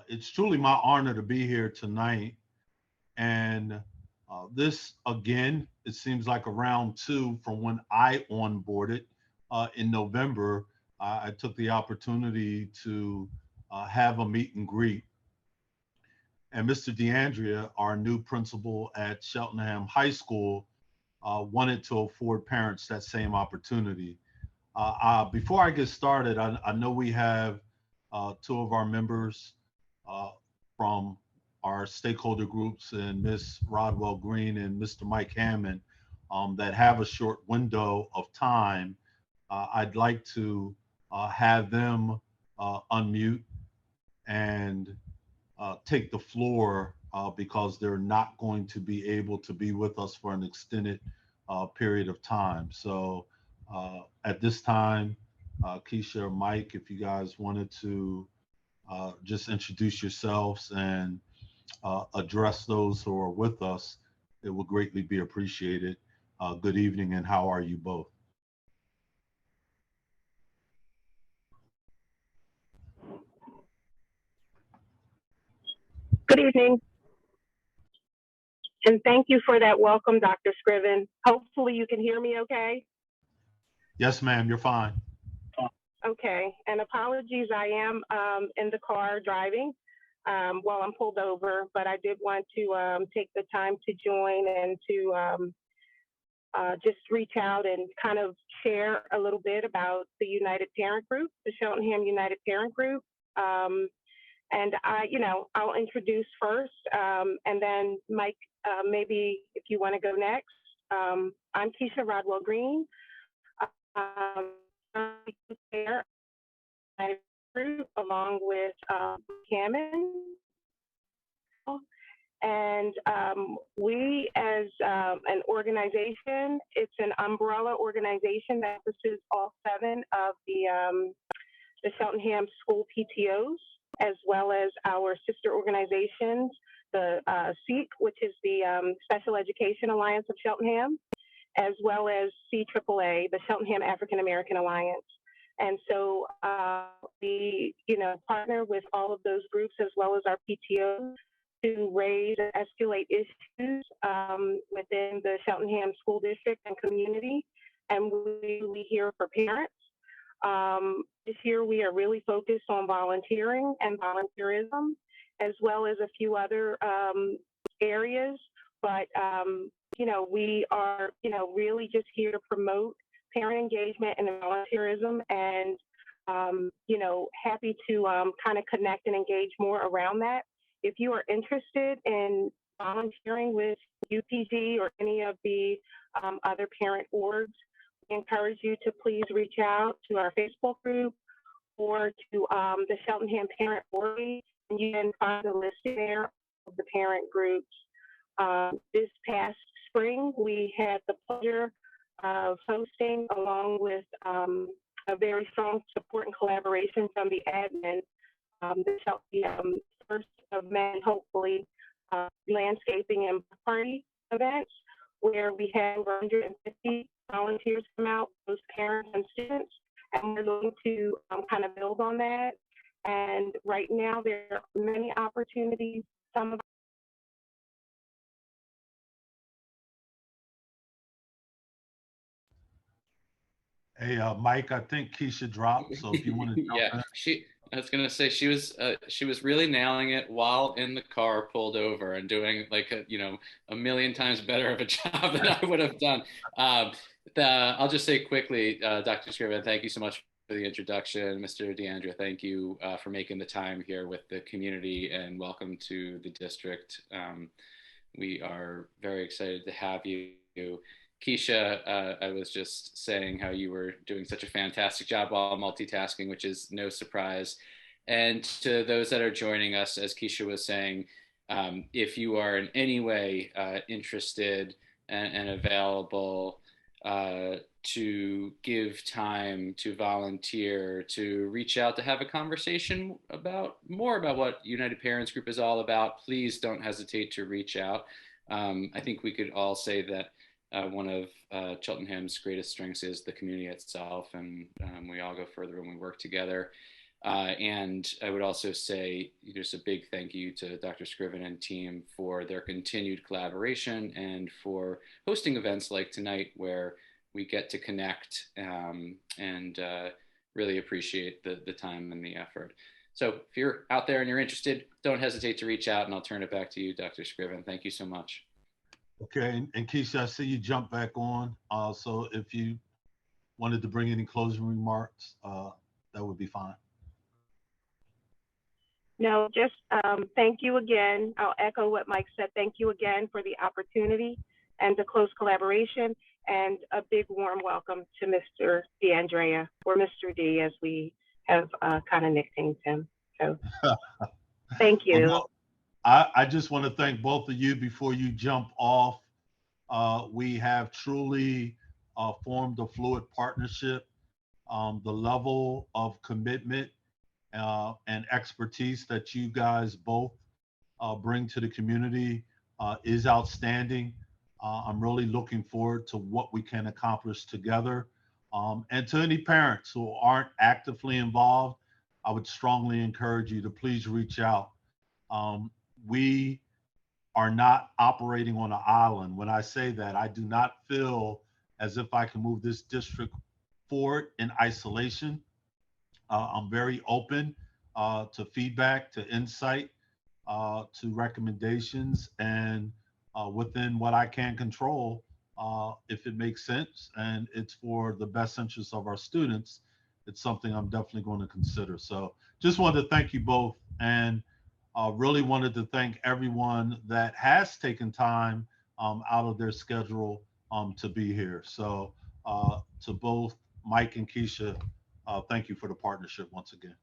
It's truly my honor to be here tonight. And this, again, it seems like a round two from when I onboarded in November. I took the opportunity to have a meet and greet. And Mr. D'Andrea, our new principal at Cheltenham High School, wanted to afford parents that same opportunity. Before I get started, I know we have two of our members uh, from our stakeholder groups, and Ms. Rodwell Green and Mr. Mike Hammond, that have a short window of time. I'd like to have them unmute and take the floor because they're not going to be able to be with us for an extended period of time. So at this time, Keisha or Mike, if you guys wanted to just introduce yourselves and address those who are with us, it would greatly be appreciated. Good evening, and how are you both? Good evening, and thank you for that welcome, Dr. Scriven. Hopefully you can hear me okay. Yes, ma'am, you're fine. Okay, and apologies, I am in the car driving while I'm pulled over, but I did want to take the time to join and to just reach out and kind of share a little bit about the United Parent Group, the Cheltenham United Parent Group. And I'll introduce first, and then Mike, maybe if you want to go next. I'm Keisha Rodwell Green. I'm there group along with Hammond. And we, as an organization, it's an umbrella organization that pursues all 7 of the Cheltenham school PTOs, as well as our sister organizations, the SEAC, which is the Special Education Alliance of Cheltenham, as well as CAAA, the Cheltenham African American Alliance. And so we, partner with all of those groups as well as our PTOs to raise and escalate issues within the Cheltenham School District and community. And we hear for parents. This year, we are really focused on volunteering and volunteerism, as well as a few other areas. But, we are, really just here to promote parent engagement and volunteerism, and, happy to kind of connect and engage more around that. If you are interested in volunteering with UPG or any of the other parent orgs, we encourage you to please reach out to our Facebook group or to the Cheltenham Parent Org, and you can find a list there of the parent groups. This past spring, we had the pleasure of hosting, along with a very strong support and collaboration from the admin, the first of many, hopefully, landscaping and party events, where we had over 150 volunteers come out, those parents and students, and we're looking to kind of build on that. And right now, there are many opportunities. Some of Hey, Mike, I think Keisha dropped, so if you want to jump Yeah, in. I was gonna say she was really nailing it while in the car pulled over and doing like a million times better of a job than I would have done. I'll just say quickly, Dr. Scriven, thank you so much for the introduction. Mr. D'Andrea, thank you for making the time here with the community, and welcome to the district. We are very excited to have you. Keisha, I was just saying how you were doing such a fantastic job while multitasking, which is no surprise. And to those that are joining us, as Keisha was saying, if you are in any way interested and available to give time, to volunteer, to reach out, to have a conversation about more about what United Parents Group is all about, please don't hesitate to reach out. I think we could all say that one of Cheltenham's greatest strengths is the community itself, and we all go further when we work together. And I would also say just a big thank you to Dr. Scriven and team for their continued collaboration and for hosting events like tonight where we get to connect and really appreciate the time and the effort. So if you're out there and you're interested, don't hesitate to reach out, and I'll turn it back to you, Dr. Scriven. Thank you so much. Okay, and Keisha, I see you jump back on. So if you wanted to bring any closing remarks, that would be fine. No, just thank you again. I'll echo what Mike said. Thank you again for the opportunity and the close collaboration, and a big warm welcome to Mr. D'Andrea, or Mr. D, as we have kind of nicknamed him. So thank you. Well, I just want to thank both of you before you jump off. We have truly formed a fluid partnership. The level of commitment and expertise that you guys both bring to the community is outstanding. I'm really looking forward to what we can accomplish together. And to any parents who aren't actively involved, I would strongly encourage you to please reach out. We are not operating on an island. When I say that, I do not feel as if I can move this district forward in isolation. I'm very open to feedback, to insight, to recommendations, and within what I can control, if it makes sense and it's for the best interest of our students, it's something I'm definitely going to consider. So just wanted to thank you both, and really wanted to thank everyone that has taken time out of their schedule to be here. So to both Mike and Keisha, thank you for the partnership once again.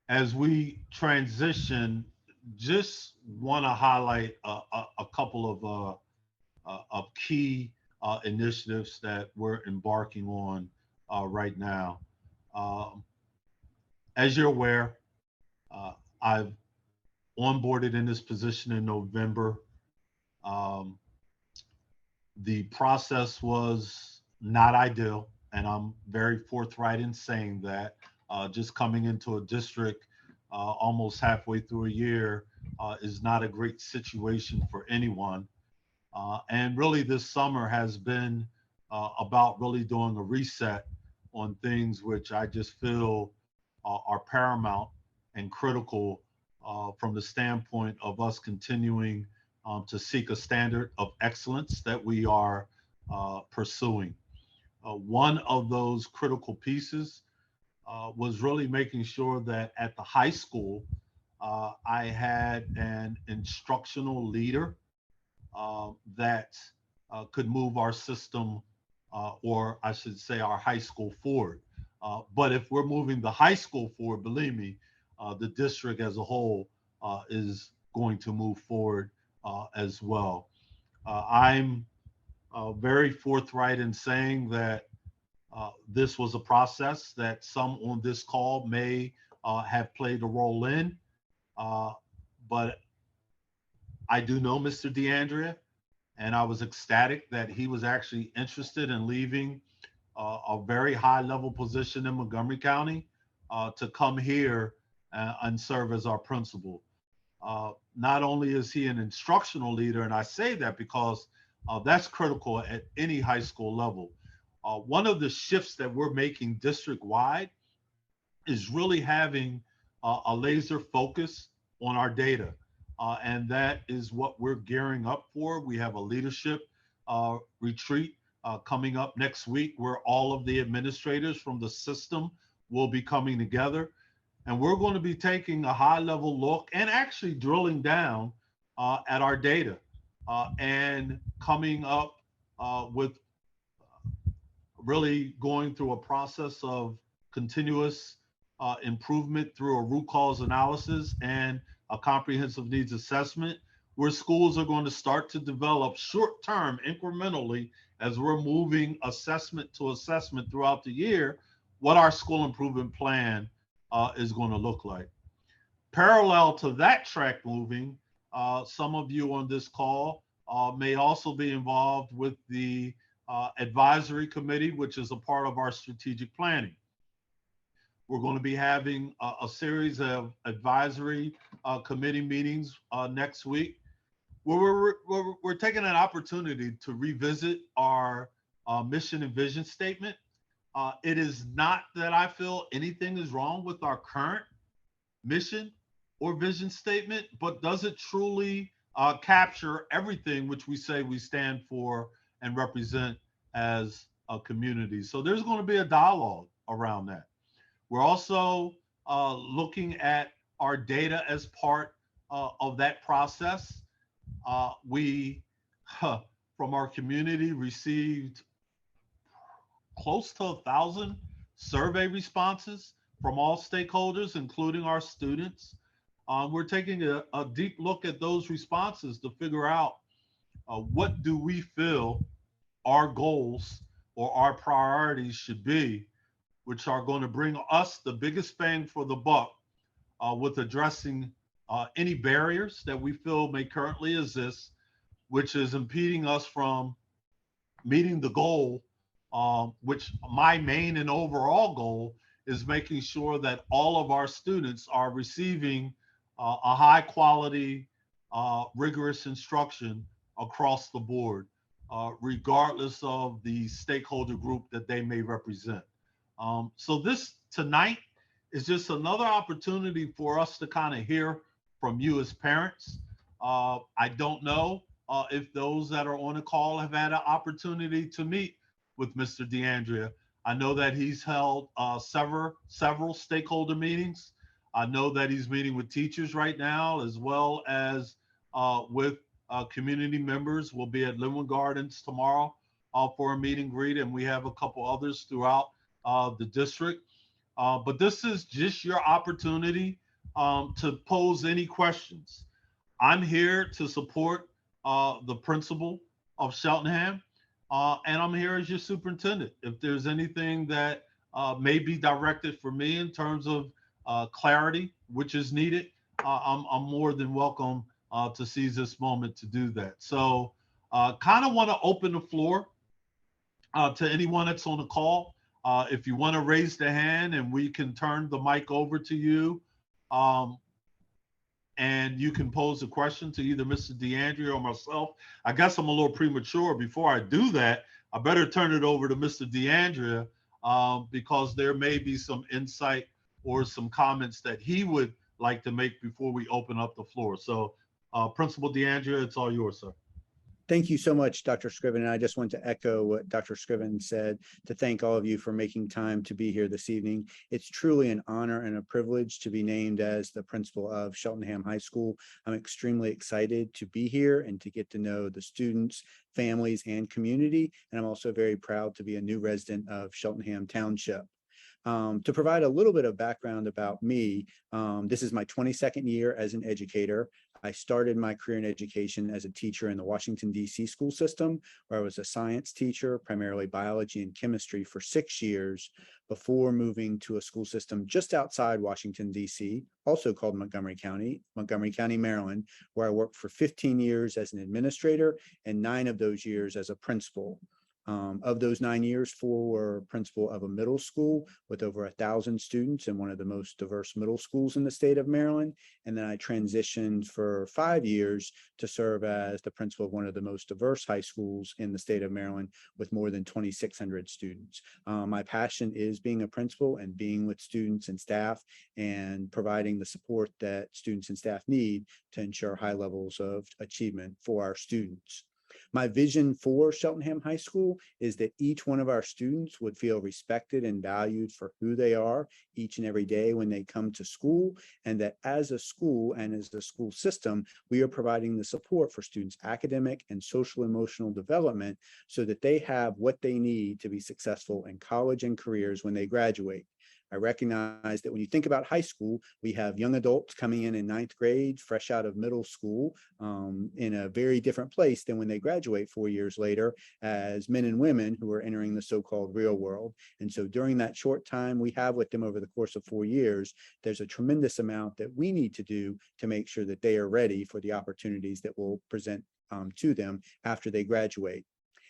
As we transition, just want to highlight a couple of key initiatives that we're embarking on right now. As you're aware, I've onboarded in this position in November. The process was not ideal, and I'm very forthright in saying that. Just coming into a district almost halfway through a year is not a great situation for anyone. And really this summer has been about really doing a reset on things which I just feel are paramount and critical from the standpoint of us continuing to seek a standard of excellence that we are pursuing. One of those critical pieces was really making sure that at the high school, I had an instructional leader that could move our system, or I should say our high school forward. But if we're moving the high school forward, believe me, the district as a whole is going to move forward as well. I'm very forthright in saying that this was a process that some on this call may have played a role in, but I do know Mr. D'Andrea, and I was ecstatic that he was actually interested in leaving a very high level position in Montgomery County to come here and serve as our principal. Not only is he an instructional leader, and I say that because that's critical at any high school level. One of the shifts that we're making district-wide is really having a laser focus on our data. And that is what we're gearing up for. We have a leadership retreat coming up next week where all of the administrators from the system will be coming together. And we're going to be taking a high-level look and actually drilling down at our data and coming up with really going through a process of continuous improvement through a root cause analysis and a comprehensive needs assessment, where schools are going to start to develop short-term incrementally as we're moving assessment to assessment throughout the year, what our school improvement plan is going to look like. Parallel to that track moving, some of you on this call may also be involved with the advisory committee, which is a part of our strategic planning. We're going to be having a series of advisory committee meetings next week, where we're taking an opportunity to revisit our mission and vision statement. It is not that I feel anything is wrong with our current mission or vision statement, but does it truly capture everything which we say we stand for and represent as a community? So there's going to be a dialogue around that. We're also looking at our data as part of that process. We, from our community, received close to 1,000 survey responses from all stakeholders, including our students. We're taking a deep look at those responses to figure out what do we feel our goals or our priorities should be, which are going to bring us the biggest bang for the buck with addressing any barriers that we feel may currently exist, which is impeding us from meeting the goal, which my main and overall goal is making sure that all of our students are receiving a high quality, rigorous instruction across the board, regardless of the stakeholder group that they may represent. So this tonight is just another opportunity for us to kind of hear from you as parents. I don't know if those that are on the call have had an opportunity to meet with Mr. D'Andrea. I know that he's held several stakeholder meetings. I know that he's meeting with teachers right now, as well as with community members. We'll be at Linwood Gardens tomorrow for a meet and greet, and we have a couple others throughout the district. But this is just your opportunity to pose any questions. I'm here to support the principal of Cheltenham, and I'm here as your superintendent. If there's anything that may be directed for me in terms of clarity, which is needed, I'm more than welcome to seize this moment to do that. So kind of want to open the floor to anyone that's on the call. If you want to raise the hand and we can turn the mic over to you, and you can pose a question to either Mr. D'Andrea or myself. I guess I'm a little premature. Before I do that, I better turn it over to Mr. D'Andrea because there may be some insight or some comments that he would like to make before we open up the floor. So Principal D'Andrea, it's all yours, sir. Thank you so much, Dr. Scriven. And I just want to echo what Dr. Scriven said, to thank all of you for making time to be here this evening. It's truly an honor and a privilege to be named as the principal of Cheltenham High School. I'm extremely excited to be here and to get to know the students, families, and community. And I'm also very proud to be a new resident of Cheltenham Township. To provide a little bit of background about me, this is my 22nd year as an educator. I started my career in education as a teacher in the Washington, D.C. school system, where I was a science teacher, primarily biology and chemistry, for 6 years before moving to a school system just outside Washington, D.C., also called Montgomery County, Maryland, where I worked for 15 years as an administrator and 9 of those years as a principal. Of those 9 years, 4 were principal of a middle school with over 1,000 students and one of the most diverse middle schools in the state of Maryland. And then I transitioned for 5 years to serve as the principal of one of the most diverse high schools in the state of Maryland with more than 2,600 students. My passion is being a principal and being with students and staff and providing the support that students and staff need to ensure high levels of achievement for our students. My vision for Cheltenham High School is that each one of our students would feel respected and valued for who they are each and every day when they come to school, and that as a school and as a school system, we are providing the support for students' academic and social emotional development so that they have what they need to be successful in college and careers when they graduate. I recognize that when you think about high school, we have young adults coming in 9th grade, fresh out of middle school, in a very different place than when they graduate 4 years later as men and women who are entering the so-called real world. And so during that short time we have with them over the course of 4 years, there's a tremendous amount that we need to do to make sure that they are ready for the opportunities that will present to them after they graduate.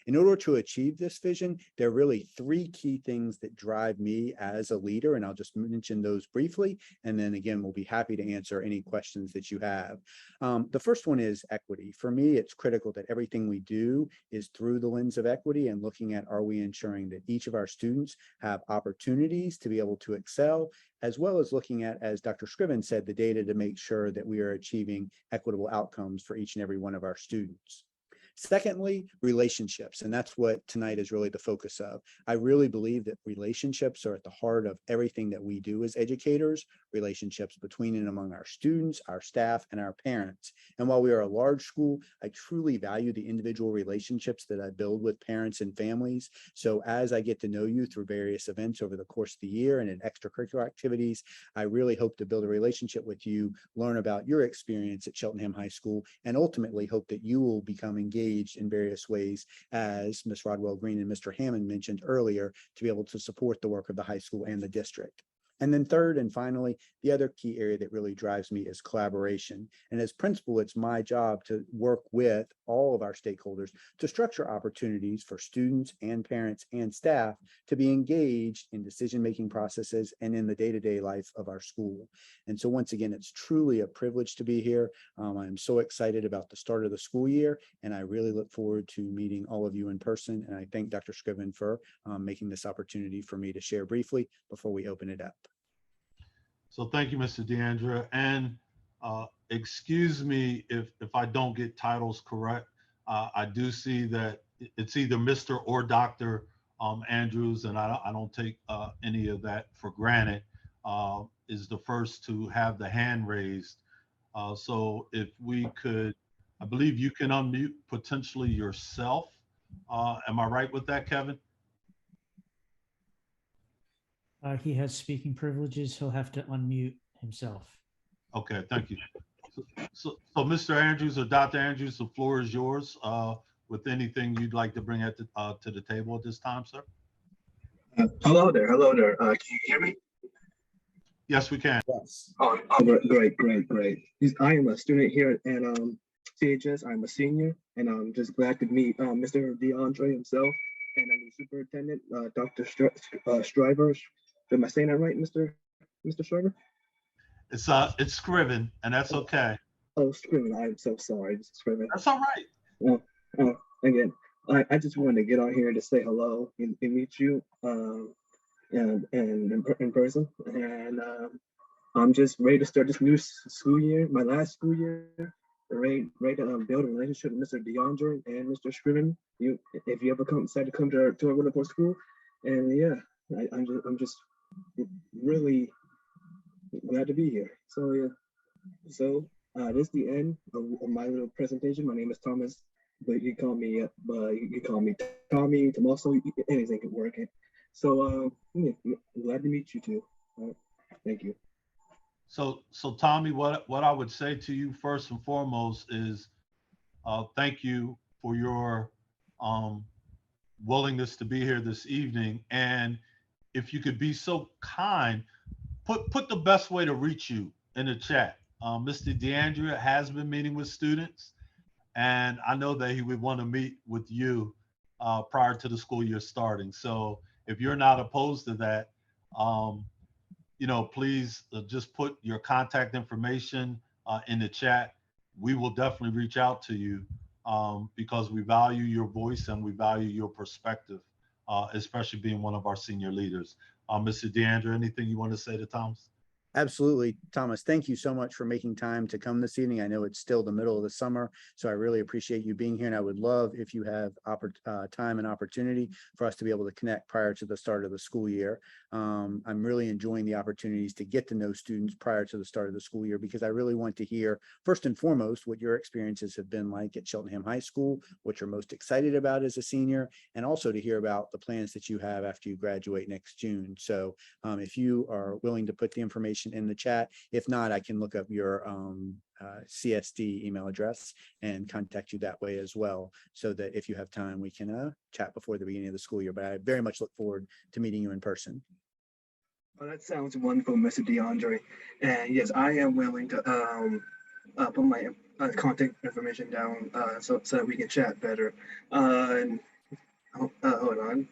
In order to achieve this vision, there are really three key things that drive me as a leader, and I'll just mention those briefly, and then again, we'll be happy to answer any questions that you have. The first one is equity. For me, it's critical that everything we do is through the lens of equity and looking at, are we ensuring that each of our students have opportunities to be able to excel, as well as looking at, as Dr. Scriven said, the data to make sure that we are achieving equitable outcomes for each and every one of our students. Secondly, relationships, and that's what tonight is really the focus of. I really believe that relationships are at the heart of everything that we do as educators, relationships between and among our students, our staff, and our parents. And while we are a large school, I truly value the individual relationships that I build with parents and families. So as I get to know you through various events over the course of the year and in extracurricular activities, I really hope to build a relationship with you, learn about your experience at Cheltenham High School, and ultimately hope that you will become engaged in various ways, as Ms. Rodwell Green and Mr. Hammond mentioned earlier, to be able to support the work of the high school and the district. And then third and finally, the other key area that really drives me is collaboration. And as principal, it's my job to work with all of our stakeholders to structure opportunities for students and parents and staff to be engaged in decision-making processes and in the day-to-day life of our school. And so once again, it's truly a privilege to be here. I'm so excited about the start of the school year, and I really look forward to meeting all of you in person. And I thank Dr. Scriven for making this opportunity for me to share briefly before we open it up. So thank you, Mr. D'Andrea. And excuse me if I don't get titles correct. I do see that it's either Mr. or Dr. Andrews, and I don't take any of that for granted, is the first to have the hand raised. So if we could, I believe you can unmute potentially yourself. Am I right with that, Kevin? He has speaking privileges. He'll have to unmute himself. Okay, thank you. So Mr. Andrews or Dr. Andrews, the floor is yours with anything you'd like to bring to the table at this time, sir. Hello there. Can you hear me? Yes, we can. Yes. Oh, great. I am a student here at CHS. I'm a senior, and I'm just glad to meet Mr. D'Andrea himself and the superintendent, Dr. Stryver. Am I saying that right, Mr. Stryver? It's Scriven, and that's okay. Oh, Scriven. I'm so sorry, Scriven. That's all right. Again, I just wanted to get on here to say hello and meet you and in person. And I'm just ready to start this new school year, my last school year. Ready to build a relationship with Mr. D'Andrea and Mr. Scriven. If you ever decide to come to our wonderful school, and yeah, I'm just really glad to be here. So yeah, this is the end of my little presentation. My name is Thomas, but you can call me Tommy, Tomaso, anything can work. So yeah, glad to meet you too. Thank you. So Tommy, what I would say to you first and foremost is thank you for your willingness to be here this evening. And if you could be so kind, put the best way to reach you in the chat. Mr. D'Andrea has been meeting with students, and I know that he would want to meet with you prior to the school year starting. So if you're not opposed to that, please just put your contact information in the chat. We will definitely reach out to you because we value your voice and we value your perspective, especially being one of our senior leaders. Mr. D'Andrea, anything you want to say to Thomas? Absolutely, Thomas. Thank you so much for making time to come this evening. I know it's still the middle of the summer, so I really appreciate you being here. And I would love if you have time and opportunity for us to be able to connect prior to the start of the school year. I'm really enjoying the opportunities to get to know students prior to the start of the school year, because I really want to hear, first and foremost, what your experiences have been like at Cheltenham High School, what you're most excited about as a senior, and also to hear about the plans that you have after you graduate next June. So if you are willing to put the information in the chat. If not, I can look up your CSD email address and contact you that way as well, so that if you have time, we can chat before the beginning of the school year. But I very much look forward to meeting you in person. Well, that sounds wonderful, Mr. D'Andrea. And yes, I am willing to put my contact information down so that we can chat better. And Hold on,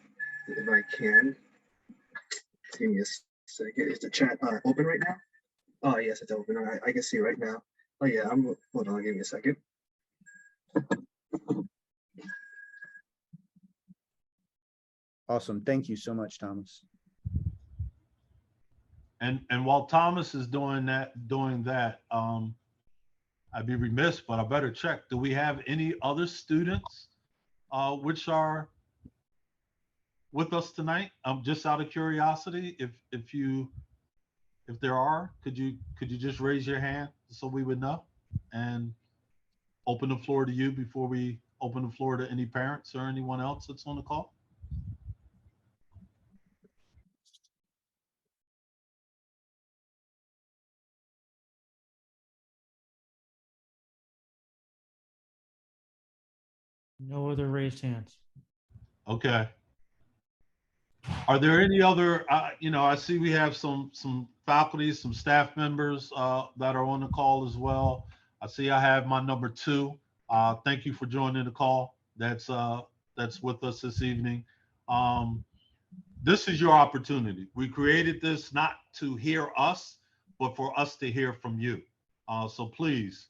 if I can. Give me a second. Is the chat open right now? Oh, yes, it's open. I can see right now. Oh, yeah, hold on, give me a second. Awesome. Thank you so much, Thomas. And while Thomas is doing that, I'd be remiss, but I better check. Do we have any other students which are with us tonight? Just out of curiosity, if there are, could you just raise your hand so we would know, and open the floor to you before we open the floor to any parents or anyone else that's on the call? No other raised hands. Okay. Are there any other, I see we have some faculty, some staff members that are on the call as well. I see I have my number 2. Thank you for joining the call. That's with us this evening. This is your opportunity. We created this not to hear us, but for us to hear from you. So please,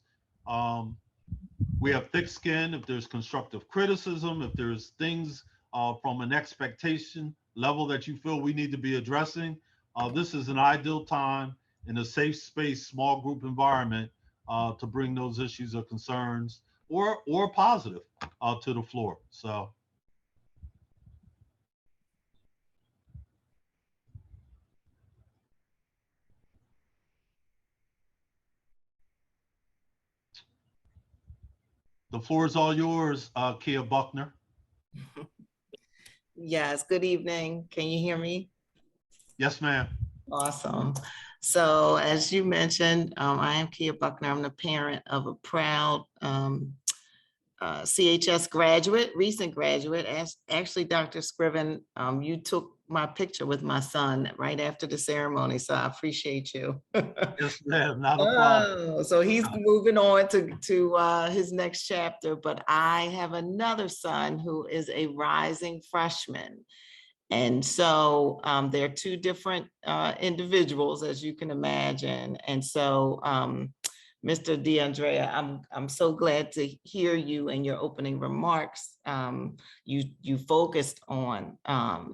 we have thick skin. If there's constructive criticism, if there's things from an expectation level that you feel we need to be addressing, this is an ideal time in a safe space, small group environment to bring those issues or concerns or positive to the floor. So. The floor is all yours, Kia Buckner. Yes, good evening. Can you hear me? Yes, ma'am. Awesome. So as you mentioned, I am Kia Buckner. I'm the parent of a proud CHS graduate, recent graduate. Actually, Dr. Scriven, you took my picture with my son right after the ceremony, so I appreciate you. Yes, ma'am, not a problem. So he's moving on to his next chapter, but I have another son who is a rising freshman. And so there are 2 different individuals, as you can imagine. And so Mr. D'Andrea, I'm so glad to hear you in your opening remarks. You focused on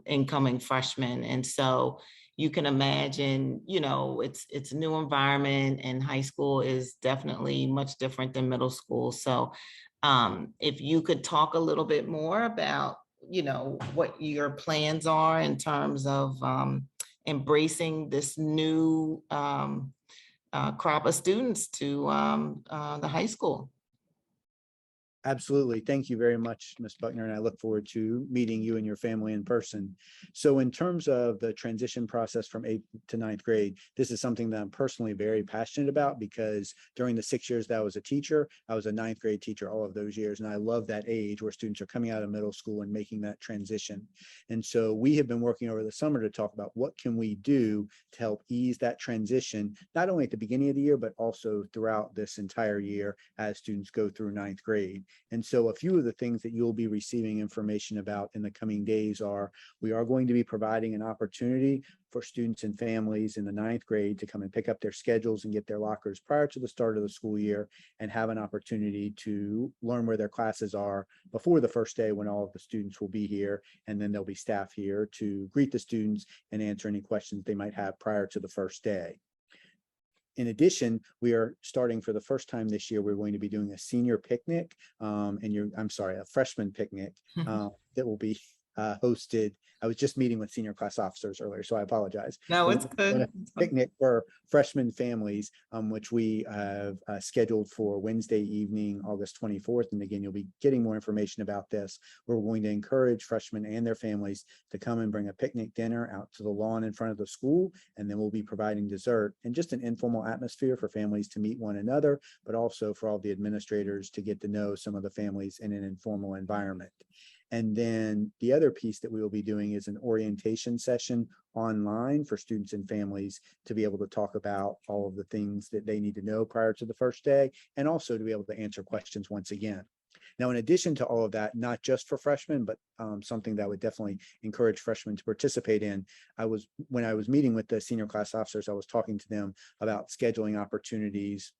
incoming freshmen, and so you can imagine, it's a new environment, and high school is definitely much different than middle school. So if you could talk a little bit more about, what your plans are in terms of embracing this new crop of students to the high school. Absolutely. Thank you very much, Ms. Buckner, and I look forward to meeting you and your family in person. So in terms of the transition process from 8th to 9th grade, this is something that I'm personally very passionate about, because during the 6 years that I was a teacher, I was a 9th grade teacher all of those years, and I love that age where students are coming out of middle school and making that transition. And so we have been working over the summer to talk about what can we do to help ease that transition, not only at the beginning of the year, but also throughout this entire year as students go through 9th grade. And so a few of the things that you'll be receiving information about in the coming days are, we are going to be providing an opportunity for students and families in the 9th grade to come and pick up their schedules and get their lockers prior to the start of the school year, and have an opportunity to learn where their classes are before the first day, when all of the students will be here. And then there'll be staff here to greet the students and answer any questions they might have prior to the first day. In addition, we are starting for the first time this year, we're going to be doing a senior picnic, a freshman picnic that will be hosted. I was just meeting with senior class officers earlier, so I apologize. No, it's good. Picnic for freshman families, which we have scheduled for Wednesday evening, August 24th. And again, you'll be getting more information about this. We're going to encourage freshmen and their families to come and bring a picnic dinner out to the lawn in front of the school. And then we'll be providing dessert and just an informal atmosphere for families to meet one another, but also for all the administrators to get to know some of the families in an informal environment. And then the other piece that we will be doing is an orientation session online for students and families to be able to talk about all of the things that they need to know prior to the first day, and also to be able to answer questions once again. Now, in addition to all of that, not just for freshmen, but something that I would definitely encourage freshmen to participate in, when I was meeting with the senior class officers, I was talking to them about scheduling opportunities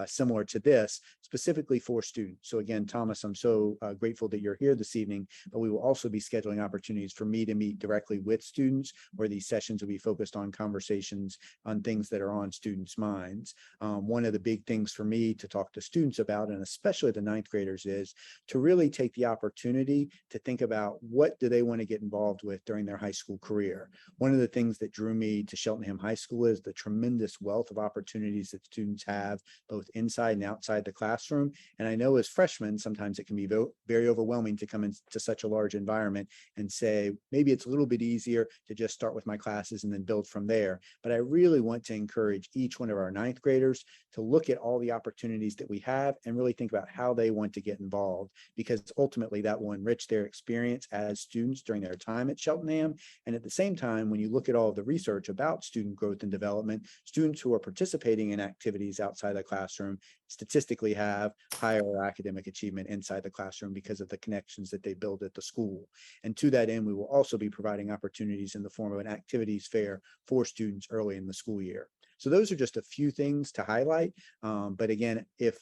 similar to this, specifically for students. So again, Thomas, I'm so grateful that you're here this evening, but we will also be scheduling opportunities for me to meet directly with students, where these sessions will be focused on conversations on things that are on students' minds. One of the big things for me to talk to students about, and especially the ninth graders, is to really take the opportunity to think about what do they want to get involved with during their high school career. One of the things that drew me to Cheltenham High School is the tremendous wealth of opportunities that students have both inside and outside the classroom. And I know as freshmen, sometimes it can be very overwhelming to come into such a large environment and say, maybe it's a little bit easier to just start with my classes and then build from there. But I really want to encourage each one of our ninth graders to look at all the opportunities that we have and really think about how they want to get involved, because ultimately that will enrich their experience as students during their time at Cheltenham. And at the same time, when you look at all of the research about student growth and development, students who are participating in activities outside the classroom statistically have higher academic achievement inside the classroom because of the connections that they build at the school. And to that end, we will also be providing opportunities in the form of an activities fair for students early in the school year. So those are just a few things to highlight. But again, if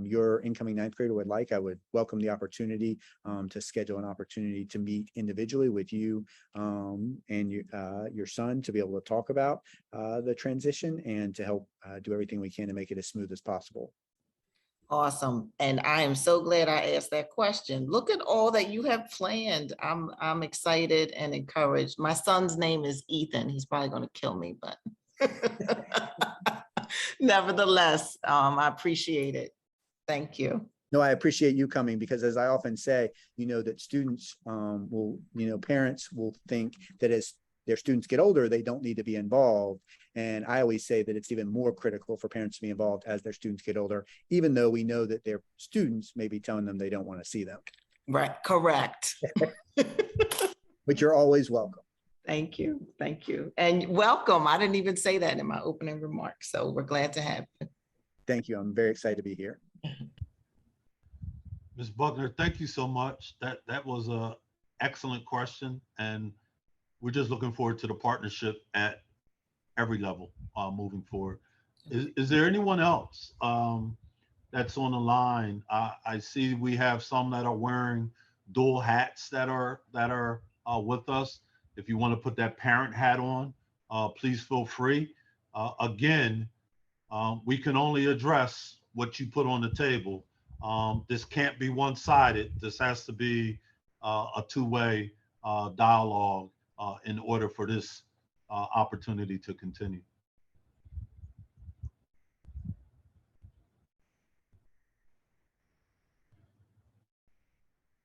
your incoming ninth grader would like, I would welcome the opportunity to schedule an opportunity to meet individually with you and your son to be able to talk about the transition and to help do everything we can to make it as smooth as possible. Awesome. And I am so glad I asked that question. Look at all that you have planned. I'm excited and encouraged. My son's name is Ethan. He's probably going to kill me, but nevertheless, I appreciate it. Thank you. No, I appreciate you coming, because as I often say, that students parents will think that as their students get older, they don't need to be involved. And I always say that it's even more critical for parents to be involved as their students get older, even though we know that their students may be telling them they don't want to see them. Right. Correct. But you're always welcome. Thank you. Thank you. And welcome. I didn't even say that in my opening remarks, so we're glad to have you. Thank you. I'm very excited to be here. Ms. Buckner, thank you so much. That was an excellent question, and we're just looking forward to the partnership at every level moving forward. Is there anyone else that's on the line? I see we have some that are wearing dual hats that are with us. If you want to put that parent hat on, please feel free. Again, we can only address what you put on the table. This can't be one-sided. This has to be a two-way dialogue in order for this opportunity to continue.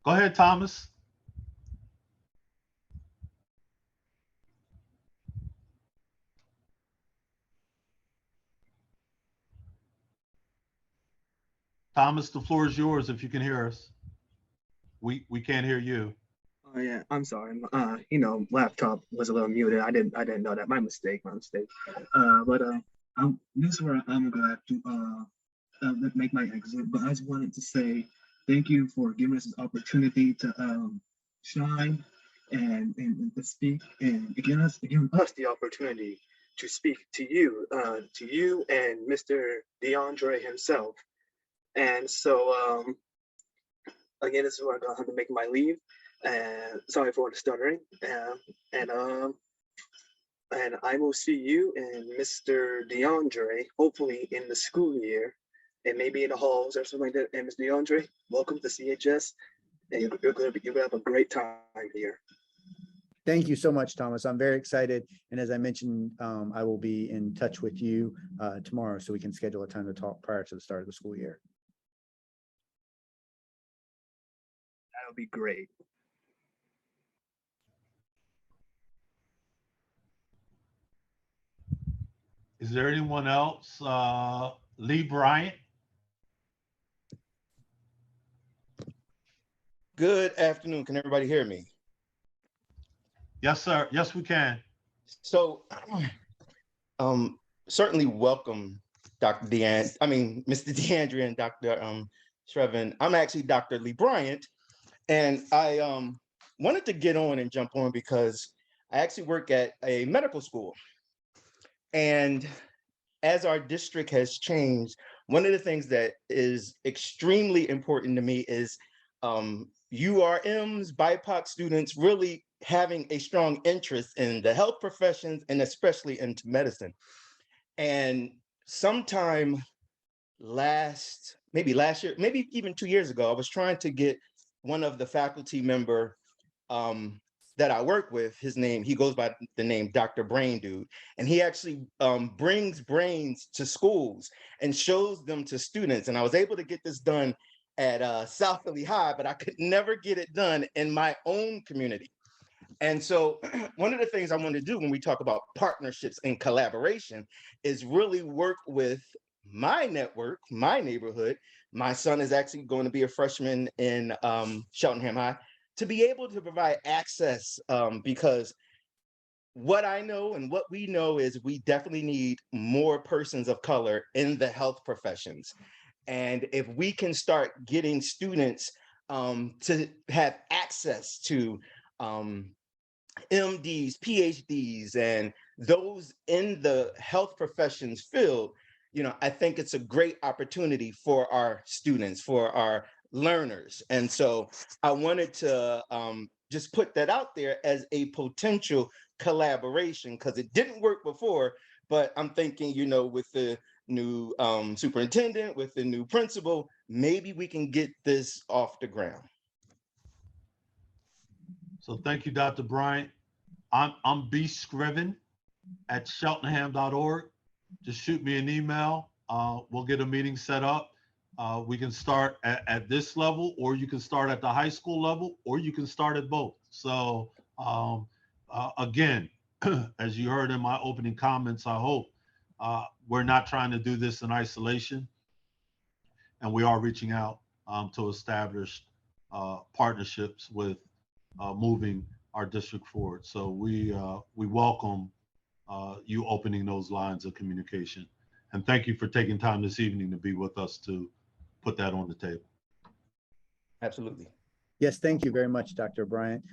Go ahead, Thomas. Thomas, the floor is yours if you can hear us. We can't hear you. Oh yeah, I'm sorry. Laptop was a little muted. I didn't know that. My mistake. This is where I'm gonna have to make my exit. But I just wanted to say thank you for giving us this opportunity to shine and to speak, and giving us the opportunity to speak to you and Mr. D'Andrea himself. And so again, this is where I'm gonna have to make my leave. And sorry for the stuttering. And I will see you and Mr. D'Andrea hopefully in the school year, and maybe in the halls or something like that. And Mr. D'Andrea, welcome to CHS, and you're gonna have a great time here. Thank you so much, Thomas. I'm very excited. And as I mentioned, I will be in touch with you tomorrow so we can schedule a time to talk prior to the start of the school year. That'll be great. Is there anyone else? Lee Bryant? Good afternoon. Can everybody hear me? Yes, sir. Yes, we can. So, certainly welcome Mr. D'Andrea and Dr. Scriven. I'm actually Dr. Lee Bryant, and I wanted to get on and jump on because I actually work at a medical school. And as our district has changed, one of the things that is extremely important to me is URMs, BIPOC students really having a strong interest in the health professions and especially into medicine. And sometime maybe last year, maybe even 2 years ago, I was trying to get one of the faculty member that I work with, he goes by the name Dr. Brain Dude, and he actually brings brains to schools and shows them to students. And I was able to get this done at South Philly High, but I could never get it done in my own community. And so one of the things I want to do when we talk about partnerships and collaboration is really work with my network, my neighborhood. My son is actually going to be a freshman in Cheltenham High, to be able to provide access, because what I know and what we know is we definitely need more persons of color in the health professions. And if we can start getting students to have access to MDs, PhDs, and those in the health professions field, I think it's a great opportunity for our students, for our learners. And so I wanted to just put that out there as a potential collaboration, because it didn't work before, but I'm thinking, with the new superintendent, with the new principal, maybe we can get this off the ground. So thank you, Dr. Bryant. I'm B. Scriven at Cheltenham.org. Just shoot me an email. We'll get a meeting set up. We can start at this level, or you can start at the high school level, or you can start at both. So again, as you heard in my opening comments, I hope we're not trying to do this in isolation, and we are reaching out to establish partnerships with moving our district forward. So we welcome you opening those lines of communication. And thank you for taking time this evening to be with us to put that on the table. Absolutely. Yes, thank you very much, Dr. Bryant.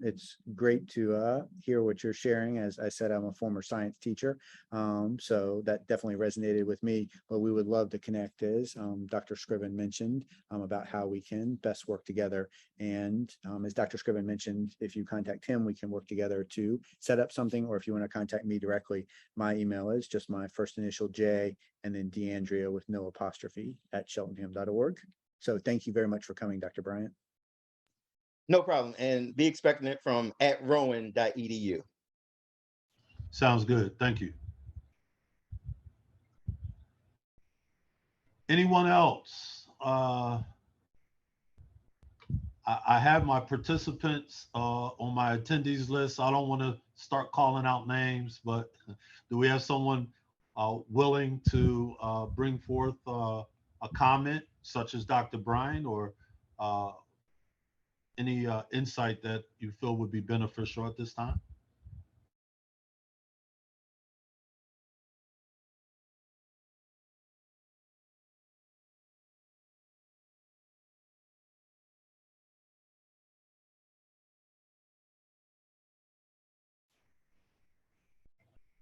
It's great to hear what you're sharing. As I said, I'm a former science teacher, so that definitely resonated with me. What we would love to connect is, Dr. Scriven mentioned about how we can best work together. And as Dr. Scriven mentioned, if you contact him, we can work together to set up something, or if you want to contact me directly, my email is just my first initial J and then D'Andrea with no apostrophe at Cheltenham.org. So thank you very much for coming, Dr. Bryant. No problem. And be expecting it from @rowan.edu. Sounds good. Thank you. Anyone else? I have my participants on my attendees list. I don't want to start calling out names, but do we have someone willing to bring forth a comment, such as Dr. Bryant, or any insight that you feel would be beneficial at this time?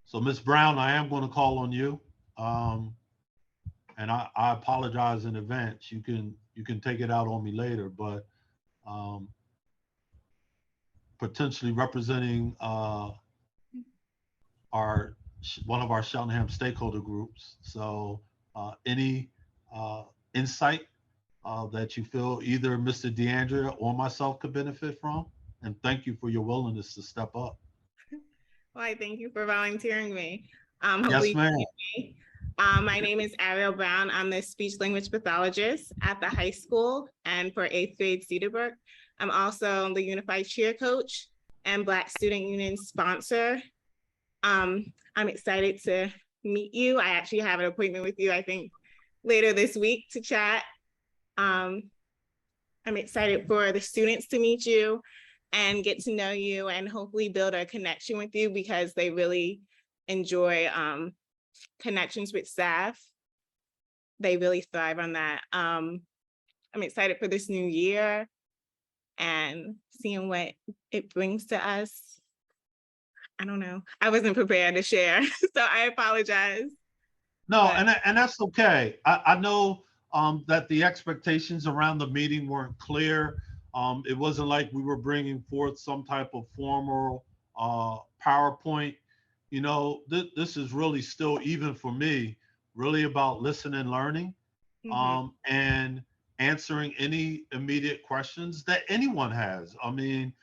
So Ms. Brown, I am going to call on you. And I apologize in advance. You can take it out on me later, but potentially representing one of our Cheltenham stakeholder groups. So any insight that you feel either Mr. D'Andrea or myself could benefit from? And thank you for your willingness to step up. Well, I thank you for volunteering me. Yes, ma'am. My name is Ariel Brown. I'm the speech language pathologist at the high school and for 8th grade Cedarburg. I'm also the Unified Cheer Coach and Black Student Union sponsor. I'm excited to meet you. I actually have an appointment with you, I think, later this week to chat. I'm excited for the students to meet you and get to know you and hopefully build a connection with you, because they really enjoy connections with staff. They really thrive on that. I'm excited for this new year and seeing what it brings to us. I don't know. I wasn't prepared to share, so I apologize. No, But and that's okay. I know that the expectations around the meeting weren't clear. It wasn't like we were bringing forth some type of formal PowerPoint. You know, this is really still, even for me, really about listening and learning, and answering any immediate questions that anyone has. I mean,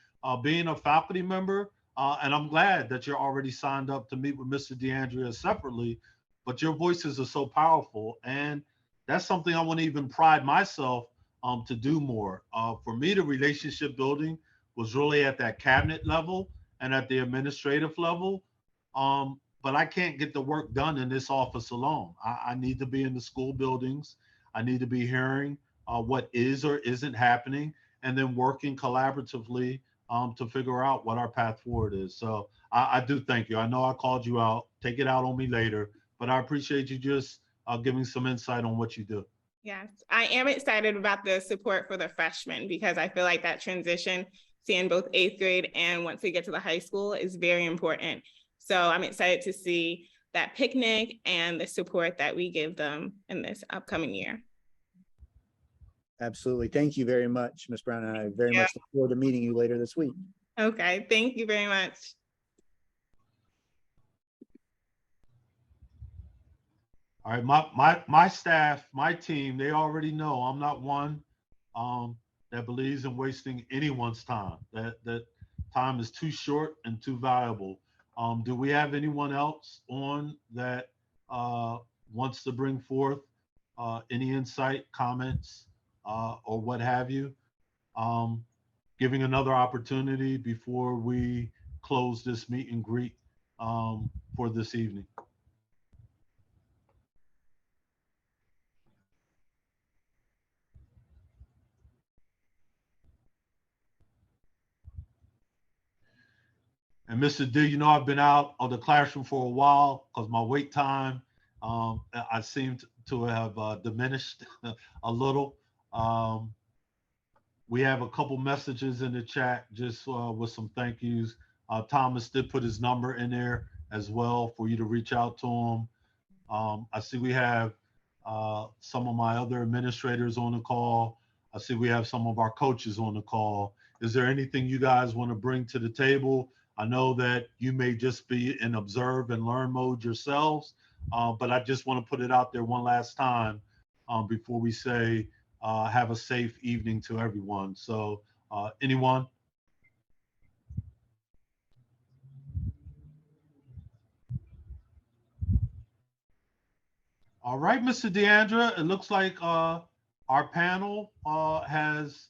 being a faculty member, and I'm glad that you're already signed up to meet with Mr. D'Andrea separately, but your voices are so powerful, and that's something I want to even pride myself to do more. For me, the relationship building was really at that cabinet level and at the administrative level. But I can't get the work done in this office alone. I need to be in the school buildings. I need to be hearing what is or isn't happening, and then working collaboratively to figure out what our path forward is. So I do thank you. I know I called you out. Take it out on me later, but I appreciate you just giving some insight on what you do. yes, I am excited about the support for the freshmen because I feel like that transition, seeing both 8th grade and once they get to the high school, is very important. So I'm excited to see that picnic and the support that we give them in this upcoming year. Absolutely. Thank you very much, Ms. Brown. And I very much look forward to meeting you later this week. Okay, thank you very much. All right, my staff, my team, they already know I'm not one that believes in wasting anyone's time. That time is too short and too valuable. Do we have anyone else on that wants to bring forth any insight, comments, or what have you? Giving another opportunity before we close this meet and greet for this evening. And Mr. D, you know, I've been out of the classroom for a while because my wait time, I seem to have diminished a little. We have a couple messages in the chat just with some thank yous. Thomas did put his number in there as well for you to reach out to him. I see we have some of my other administrators on the call. I see we have some of our coaches on the call. Is there anything you guys want to bring to the table? I know that you may just be in observe and learn mode yourselves, but I just want to put it out there one last time before we say have a safe evening to everyone. So anyone? All right, Mr. D'Andrea, it looks like our panel has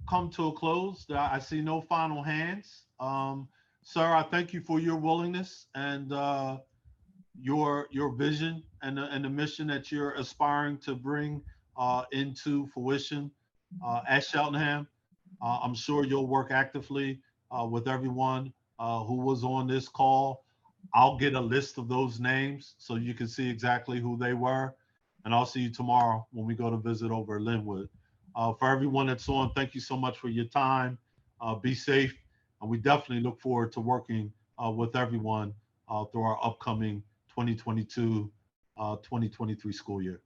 come to a close. I see no final hands. Sir, I thank you for your willingness and your vision and the mission that you're aspiring to bring into fruition at Cheltenham. I'm sure you'll work actively with everyone who was on this call. I'll get a list of those names so you can see exactly who they were. And I'll see you tomorrow when we go to visit over at Linwood. For everyone that's on, thank you so much for your time. Be safe. And we definitely look forward to working with everyone through our upcoming 2022-2023 school year.